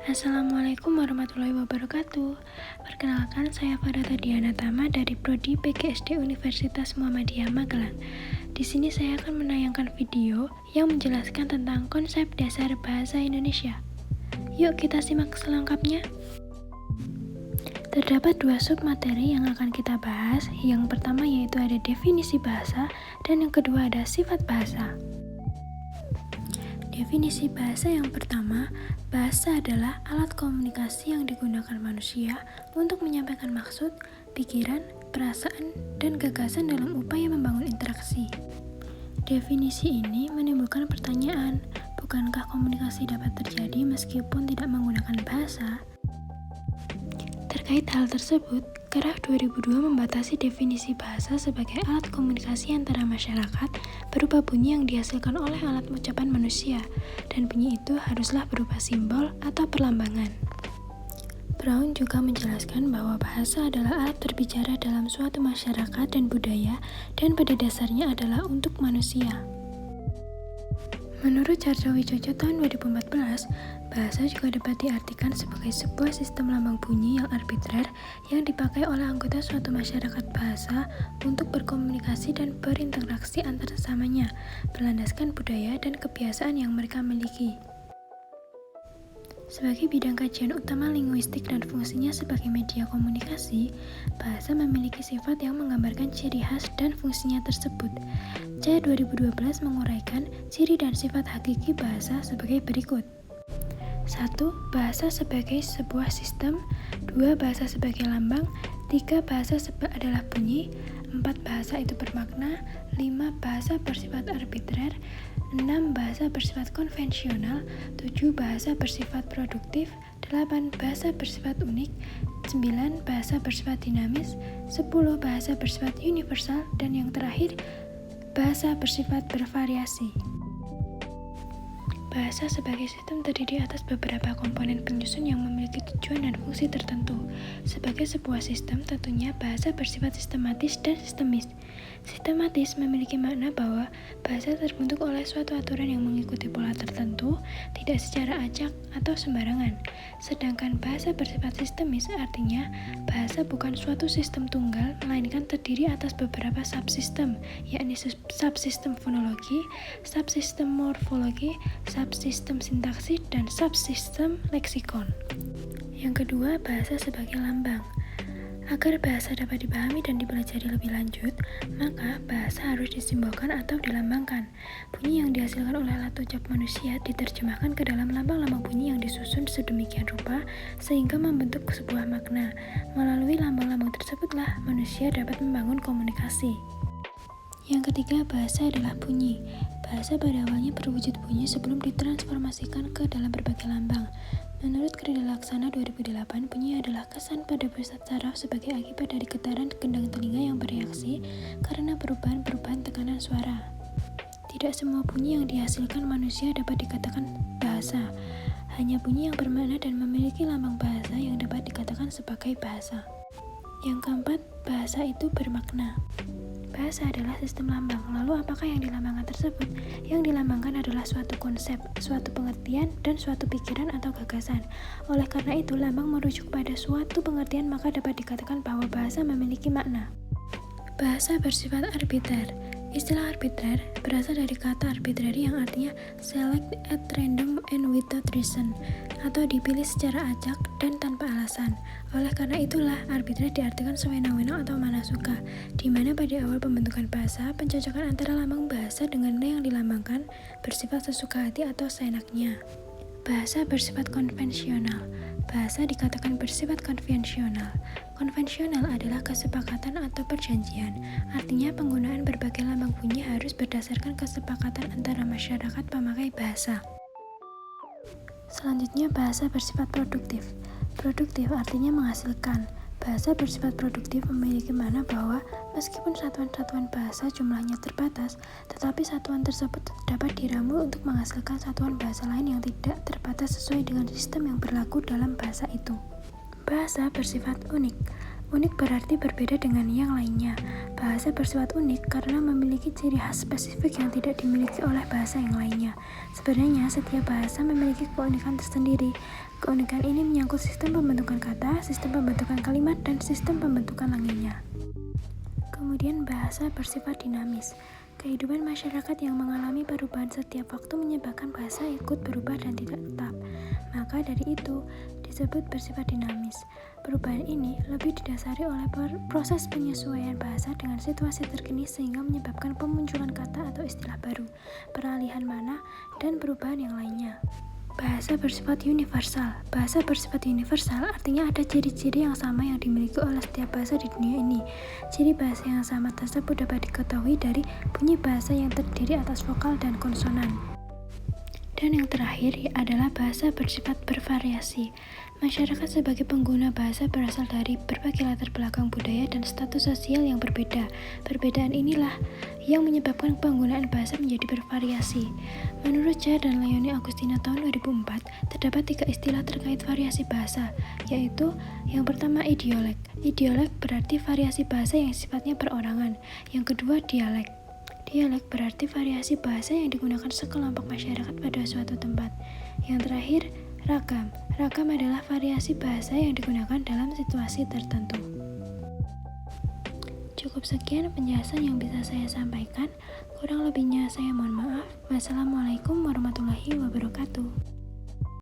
Assalamualaikum warahmatullahi wabarakatuh. Perkenalkan, saya Farada Diana Tama dari Prodi PGSD Universitas Muhammadiyah Magelang. Di sini saya akan menayangkan video yang menjelaskan tentang konsep dasar bahasa Indonesia. Yuk kita simak selengkapnya. Terdapat dua submateri yang akan kita bahas. Yang pertama yaitu ada definisi bahasa dan yang kedua ada sifat bahasa. Definisi bahasa yang pertama, bahasa adalah alat komunikasi yang digunakan manusia untuk menyampaikan maksud, pikiran, perasaan, dan gagasan dalam upaya membangun interaksi. Definisi ini menimbulkan pertanyaan, bukankah komunikasi dapat terjadi meskipun tidak menggunakan bahasa? Terkait hal tersebut, Keraf 2002 membatasi definisi bahasa sebagai alat komunikasi antara masyarakat berupa bunyi yang dihasilkan oleh alat ucapan manusia, dan bunyi itu haruslah berupa simbol atau perlambangan. Brown juga menjelaskan bahwa bahasa adalah alat berbicara dalam suatu masyarakat dan budaya, dan pada dasarnya adalah untuk manusia. Menurut Cardowijojo tahun 2014, bahasa juga dapat diartikan sebagai sebuah sistem lambang bunyi yang arbitrer yang dipakai oleh anggota suatu masyarakat bahasa untuk berkomunikasi dan berinteraksi antar sesamanya, berlandaskan budaya dan kebiasaan yang mereka miliki. Sebagai bidang kajian utama linguistik dan fungsinya sebagai media komunikasi, bahasa memiliki sifat yang menggambarkan ciri khas dan fungsinya tersebut. C 2012 menguraikan ciri dan sifat hakiki bahasa sebagai berikut. 1. Bahasa sebagai sebuah sistem. 2. Bahasa sebagai lambang. 3. Bahasa adalah bunyi. 4. Bahasa itu bermakna. 5. Bahasa bersifat arbitrer. 6. Bahasa bersifat konvensional. 7. Bahasa bersifat produktif. 8. Bahasa bersifat unik. 9. Bahasa bersifat dinamis. 10. Bahasa bersifat universal. Dan yang terakhir, bahasa bersifat bervariasi. Bahasa sebagai sistem terdiri atas beberapa komponen penyusun yang memiliki tujuan dan fungsi tertentu. Sebagai sebuah sistem, tentunya bahasa bersifat sistematis dan sistemis. Sistematis memiliki makna bahwa bahasa terbentuk oleh suatu aturan yang mengikuti pola tertentu, tidak secara acak atau sembarangan. Sedangkan bahasa bersifat sistemis artinya bahasa bukan suatu sistem tunggal, melainkan terdiri atas beberapa subsistem, yakni subsistem fonologi, subsistem morfologi, subsistem sintaksis, dan subsistem leksikon. Yang kedua, bahasa sebagai lambang. Agar bahasa dapat dipahami dan dipelajari lebih lanjut, maka bahasa harus disimbolkan atau dilambangkan. Bunyi yang dihasilkan oleh alat ucap manusia diterjemahkan ke dalam lambang-lambang bunyi yang disusun sedemikian rupa sehingga membentuk sebuah makna. Melalui lambang-lambang tersebutlah manusia dapat membangun komunikasi. Yang ketiga, bahasa adalah bunyi. Bahasa pada awalnya berwujud bunyi sebelum ditransformasikan ke dalam berbagai lambang. Menurut Krida Laksana 2008, bunyi adalah kesan pada pusat saraf sebagai akibat dari getaran gendang telinga yang bereaksi karena perubahan-perubahan tekanan suara. Tidak semua bunyi yang dihasilkan manusia dapat dikatakan bahasa. Hanya bunyi yang bermakna dan memiliki lambang bahasa yang dapat dikatakan sebagai bahasa. Yang keempat, bahasa itu bermakna. Bahasa adalah sistem lambang. Lalu apakah yang dilambangkan tersebut? Yang dilambangkan adalah suatu konsep, suatu pengertian, dan suatu pikiran atau gagasan. Oleh karena itu, lambang merujuk pada suatu pengertian, maka dapat dikatakan bahwa bahasa memiliki makna. Bahasa bersifat arbiter. Istilah arbiter berasal dari kata arbitrary yang artinya select at random and without reason, atau dipilih secara acak dan tanpa alasan. Oleh karena itulah, arbiter diartikan sewenang-wenang atau mana suka, di mana pada awal pembentukan bahasa, pencocokan antara lambang bahasa dengan nilai yang dilambangkan bersifat sesuka hati atau seenaknya. Bahasa bersifat konvensional. Bahasa dikatakan bersifat konvensional. Konvensional adalah kesepakatan atau perjanjian. Artinya penggunaan berbagai lambang bunyi harus berdasarkan kesepakatan antara masyarakat pemakai bahasa. Selanjutnya, bahasa bersifat produktif. Produktif artinya menghasilkan. Bahasa bersifat produktif memiliki makna bahwa meskipun satuan-satuan bahasa jumlahnya terbatas, tetapi satuan tersebut dapat diramu untuk menghasilkan satuan bahasa lain yang tidak terbatas sesuai dengan sistem yang berlaku dalam bahasa itu. Bahasa bersifat unik. Unik berarti berbeda dengan yang lainnya. Bahasa bersifat unik karena memiliki ciri khas spesifik yang tidak dimiliki oleh bahasa yang lainnya. Sebenarnya, setiap bahasa memiliki keunikan tersendiri. Keunikan ini menyangkut sistem pembentukan kata, sistem pembentukan kalimat, dan sistem pembentukan lainnya. Kemudian, bahasa bersifat dinamis. Kehidupan masyarakat yang mengalami perubahan setiap waktu menyebabkan bahasa ikut berubah dan tidak tetap. Maka dari itu, disebut bersifat dinamis. Perubahan ini lebih didasari oleh proses penyesuaian bahasa dengan situasi terkini sehingga menyebabkan pemunculan kata atau istilah baru, peralihan makna, dan perubahan yang lainnya. Bahasa bersifat universal. Bahasa bersifat universal artinya ada ciri-ciri yang sama yang dimiliki oleh setiap bahasa di dunia ini. Ciri bahasa yang sama tersebut dapat diketahui dari bunyi bahasa yang terdiri atas vokal dan konsonan. Dan yang terakhir adalah bahasa bersifat bervariasi. Masyarakat sebagai pengguna bahasa berasal dari berbagai latar belakang budaya dan status sosial yang berbeda. Perbedaan inilah yang menyebabkan penggunaan bahasa menjadi bervariasi. Menurut Cha dan Leonie Agustina tahun 2004, terdapat 3 istilah terkait variasi bahasa, yaitu yang pertama idiolek. Idiolek berarti variasi bahasa yang sifatnya perorangan. Yang kedua dialek. Dialek berarti variasi bahasa yang digunakan sekelompok masyarakat pada suatu tempat. Yang terakhir, ragam. Ragam adalah variasi bahasa yang digunakan dalam situasi tertentu. Cukup sekian penjelasan yang bisa saya sampaikan. Kurang lebihnya saya mohon maaf. Wassalamualaikum warahmatullahi wabarakatuh.